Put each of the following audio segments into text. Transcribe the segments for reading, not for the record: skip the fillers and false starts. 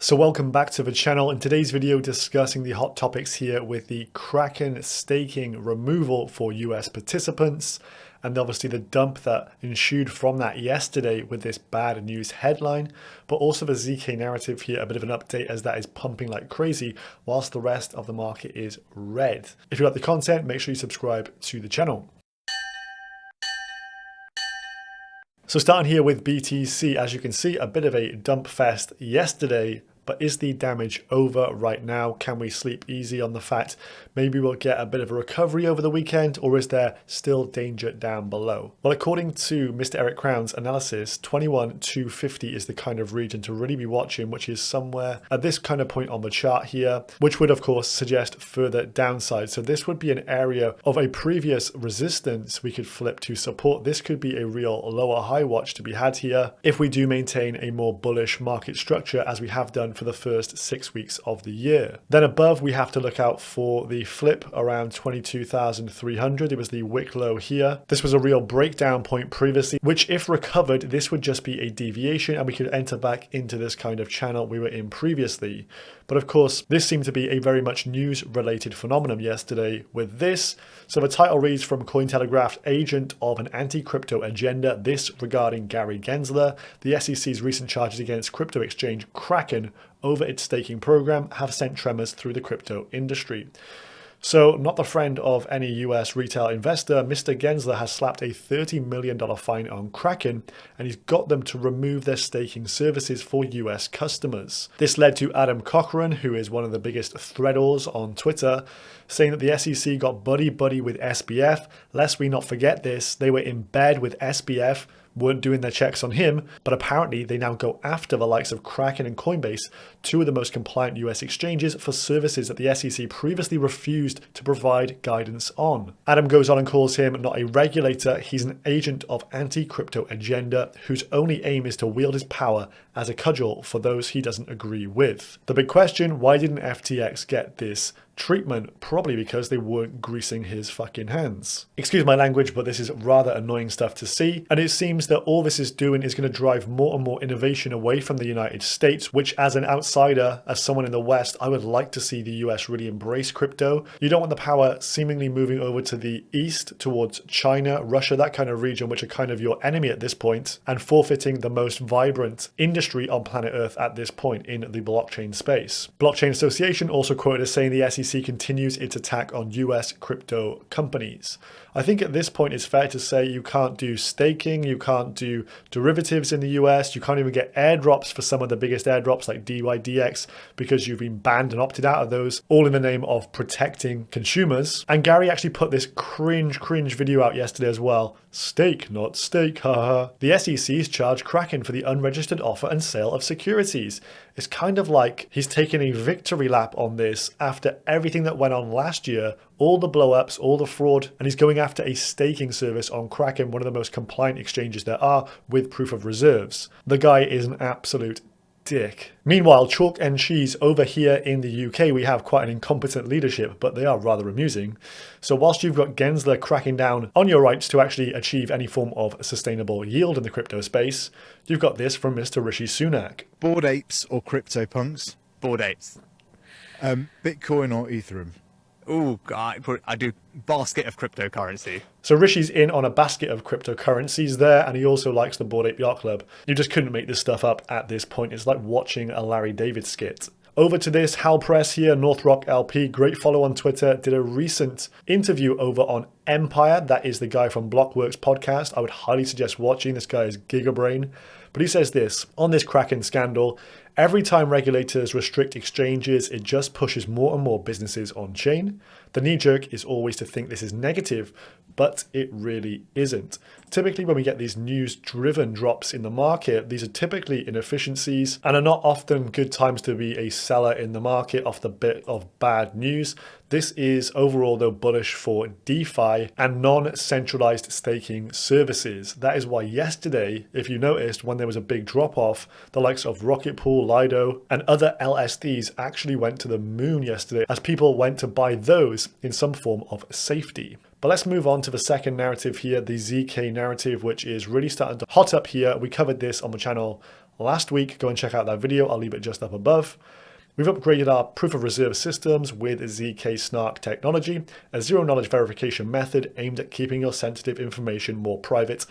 So welcome back to the channel. In today's video, discussing the hot topics here with the Kraken staking removal for US participants, and obviously the dump that ensued from that yesterday with this bad news headline, but also the ZK narrative here, a bit of an update as that is pumping like crazy whilst the rest of the market is red. If you like the content, make sure you subscribe to the channel. So starting here with BTC, as you can see, a bit of a dump fest yesterday. But is the damage over right now? Can we sleep easy on the fact maybe we'll get a bit of a recovery over the weekend, or is there still danger down below? Well, according to Mr. Eric Crown's analysis, 21,250 is the kind of region to really be watching, which is somewhere at this kind of point on the chart here, which would of course suggest further downside. So this would be an area of a previous resistance we could flip to support. This could be a real lower high watch to be had here if we do maintain a more bullish market structure as we have done for the first 6 weeks of the year. Then above, we have to look out for the flip around 22,300. It was the wick low here. This was a real breakdown point previously, which if recovered, this would just be a deviation and we could enter back into this kind of channel we were in previously. But of course, this seemed to be a very much news related phenomenon yesterday with this. So the title reads from Cointelegraph, agent of an anti-crypto agenda, this regarding Gary Gensler. The SEC's recent charges against crypto exchange Kraken over its staking program have sent tremors through the crypto industry. So not the friend of any US retail investor, Mr. Gensler has slapped a $30 million fine on Kraken, and he's got them to remove their staking services for US customers. This led to Adam Cochran, who is one of the biggest threaders on Twitter, saying that the SEC got buddy-buddy with SBF. Lest we not forget this, they were in bed with SBF, weren't doing their checks on him, but apparently they now go after the likes of Kraken and Coinbase, two of the most compliant US exchanges, for services that the SEC previously refused to provide guidance on. Adam goes on and calls him not a regulator, he's an agent of anti-crypto agenda whose only aim is to wield his power as a cudgel for those he doesn't agree with. The big question, why didn't FTX get this treatment? Probably because they weren't greasing his fucking hands. Excuse my language, but this is rather annoying stuff to see. And it seems that all this is doing is going to drive more and more innovation away from the United States, which as an outsider, as someone in the West, I would like to see the US really embrace crypto. You don't want the power seemingly moving over to the East towards China, Russia, that kind of region, which are kind of your enemy at this point, and forfeiting the most vibrant industry on planet Earth at this point in the blockchain space. Blockchain Association also quoted as saying the SEC continues its attack on US crypto companies. I think at this point it's fair to say you can't do staking, you can't do derivatives in the US, you can't even get airdrops for some of the biggest airdrops like DYDX because you've been banned and opted out of those, all in the name of protecting consumers. And Gary actually put this cringe video out yesterday as well. Stake, not stake, haha. The SEC's charged Kraken for the unregistered offer and sale of securities. It's kind of like he's taking a victory lap on this after everything that went on last year, all the blow-ups, all the fraud, and he's going after a staking service on Kraken, one of the most compliant exchanges there are, with proof of reserves. The guy is an absolute dick. Meanwhile, chalk and cheese over here in the UK, we have quite an incompetent leadership, but they are rather amusing. So whilst you've got Gensler cracking down on your rights to actually achieve any form of sustainable yield in the crypto space, you've got this from Mr. Rishi Sunak. Bored apes or crypto punks? Bored apes. Bitcoin or Ethereum? Oh, I do basket of cryptocurrency. So Rishi's in on a basket of cryptocurrencies there, and he also likes the Bored Ape Yacht Club. You just couldn't make this stuff up at this point. It's like watching a Larry David skit. Over to this, Hal Press here, North Rock LP, great follow on Twitter, did a recent interview over on Empire. That is the guy from Blockworks podcast. I would highly suggest watching. This guy is Gigabrain. But he says this, on this Kraken scandal, every time regulators restrict exchanges, it just pushes more and more businesses on chain. The knee jerk is always to think this is negative, but it really isn't. Typically, when we get these news-driven drops in the market, these are typically inefficiencies and are not often good times to be a seller in the market off the bit of bad news. This is overall, though, bullish for DeFi and non-centralized staking services. That is why yesterday, if you noticed, when there was a big drop-off, the likes of Rocket Pool, Lido, and other LSDs actually went to the moon yesterday as people went to buy those in some form of safety. But let's move on to the second narrative here, the ZK narrative, which is really starting to hot up here. We covered this on the channel last week. Go and check out that video. I'll leave it just up above. We've upgraded our proof of reserve systems with ZK Snark technology, a zero-knowledge verification method aimed at keeping your sensitive information more private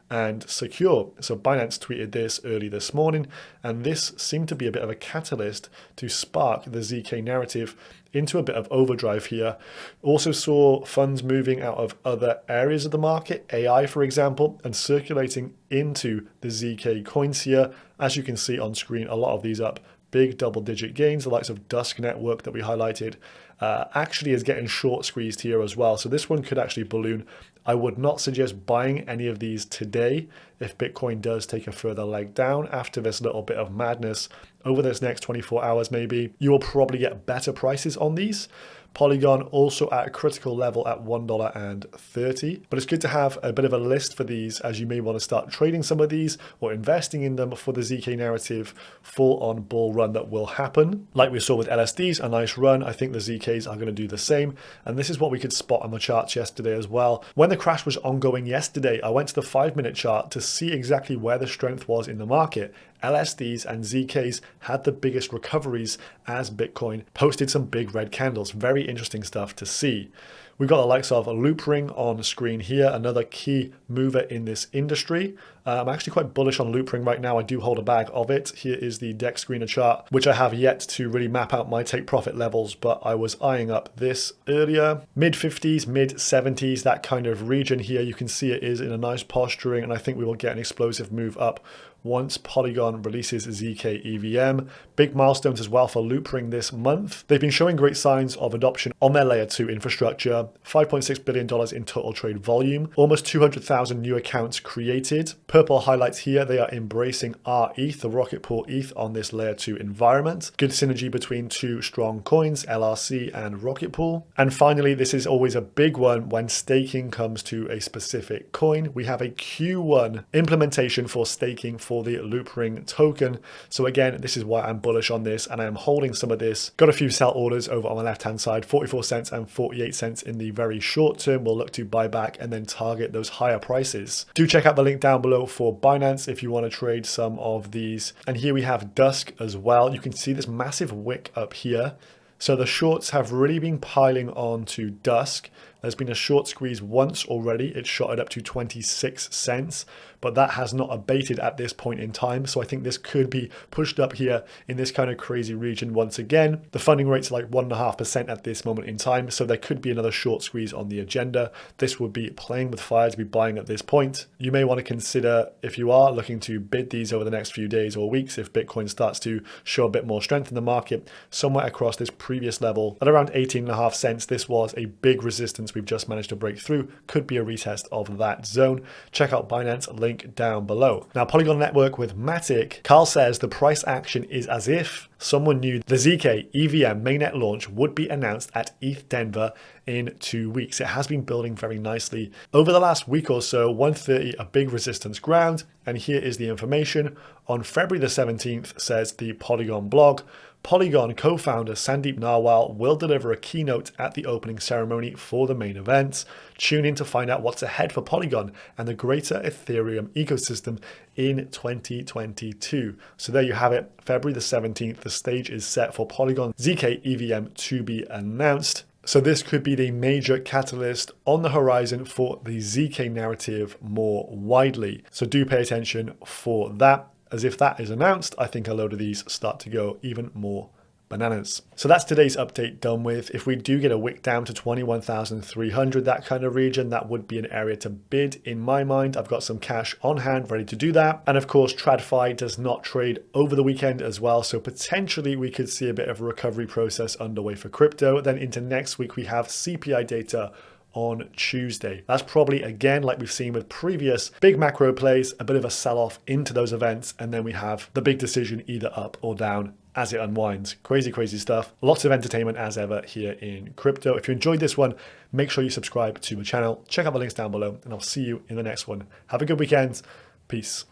and secure. So Binance tweeted this early this morning, and this seemed to be a bit of a catalyst to spark the ZK narrative into a bit of overdrive here. Also saw funds moving out of other areas of the market, AI for example, and circulating into the ZK coins here. As you can see on screen, a lot of these up big double-digit gains. The likes of Dusk Network that we highlighted actually is getting short squeezed here as well. So this one could actually balloon. I would not suggest buying any of these today if Bitcoin does take a further leg down after this little bit of madness over this next 24 hours maybe. You will probably get better prices on these. Polygon also at a critical level at $1.30. But it's good to have a bit of a list for these, as you may want to start trading some of these or investing in them for the ZK narrative full-on bull run that will happen. Like we saw with LSDs, a nice run. I think the ZKs are going to do the same. And this is what we could spot on the charts yesterday as well. When the crash was ongoing yesterday, I went to the 5-minute chart to see exactly where the strength was in the market. LSDs and ZKs had the biggest recoveries as Bitcoin posted some big red candles. Very interesting stuff to see. We've got the likes of Loopring on the screen here, another key mover in this industry. I'm actually quite bullish on Loopring right now. I do hold a bag of it. Here is the deck screener chart, which I have yet to really map out my take profit levels, but I was eyeing up this earlier. Mid 50s, mid 70s, that kind of region here. You can see it is in a nice posturing, and I think we will get an explosive move up once Polygon releases ZK EVM. Big milestones as well for Loopring this month. They've been showing great signs of adoption on their layer 2 infrastructure. $5.6 billion in total trade volume, almost 200,000 new accounts created. Purple highlights here, they are embracing RETH, the Rocket Pool ETH on this layer 2 environment. Good synergy between two strong coins, LRC and Rocket Pool. And finally, this is always a big one when staking comes to a specific coin. We have a Q1 implementation for staking for the Loopring token. So again, this is why I'm bullish on this, and I am holding some of this. Got a few sell orders over on the left hand side, 44 cents and 48 cents in the very short term. We'll look to buy back and then target those higher prices. Do check out the link down below for Binance if you want to trade some of these. And here we have Dusk as well. You can see this massive wick up here. So the shorts have really been piling on to Dusk. There's been a short squeeze once already. It shot it up to 26 cents, but that has not abated at this point in time. So I think this could be pushed up here in this kind of crazy region once again. The funding rate's like 1.5% at this moment in time. So there could be another short squeeze on the agenda. This would be playing with fire to be buying at this point. You may want to consider, if you are looking to bid these over the next few days or weeks, if Bitcoin starts to show a bit more strength in the market, somewhere across this previous level at around 18.5 cents. This was a big resistance we've just managed to break through. Could be a retest of that zone. Check out Binance, link down below. Now, Polygon Network with Matic. Carl says the price action is as if someone knew the ZK EVM mainnet launch would be announced at ETH Denver in 2 weeks. It has been building very nicely over the last week or so. 130, a big resistance ground. And here is the information. On February the 17th, says the Polygon blog, Polygon co-founder Sandeep Narwal will deliver a keynote at the opening ceremony for the main event. Tune in to find out what's ahead for Polygon and the greater Ethereum ecosystem in 2022. So there you have it, February the 17th. The stage is set for Polygon ZK EVM to be announced. So this could be the major catalyst on the horizon for the ZK narrative more widely. So do pay attention for that. As if that is announced, I think a load of these start to go even more bananas. So that's today's update done with. If we do get a wick down to 21,300, that kind of region, that would be an area to bid in my mind. I've got some cash on hand ready to do that. And of course, TradFi does not trade over the weekend as well. So potentially we could see a bit of a recovery process underway for crypto. Then into next week, we have CPI data on Tuesday. That's probably, again, like we've seen with previous big macro plays, a bit of a sell-off into those events, and then we have the big decision either up or down as it unwinds. Crazy, crazy stuff. Lots of entertainment as ever here in crypto. If you enjoyed this one, make sure you subscribe to the channel. Check out the links down below, and I'll see you in the next one. Have a good weekend. Peace.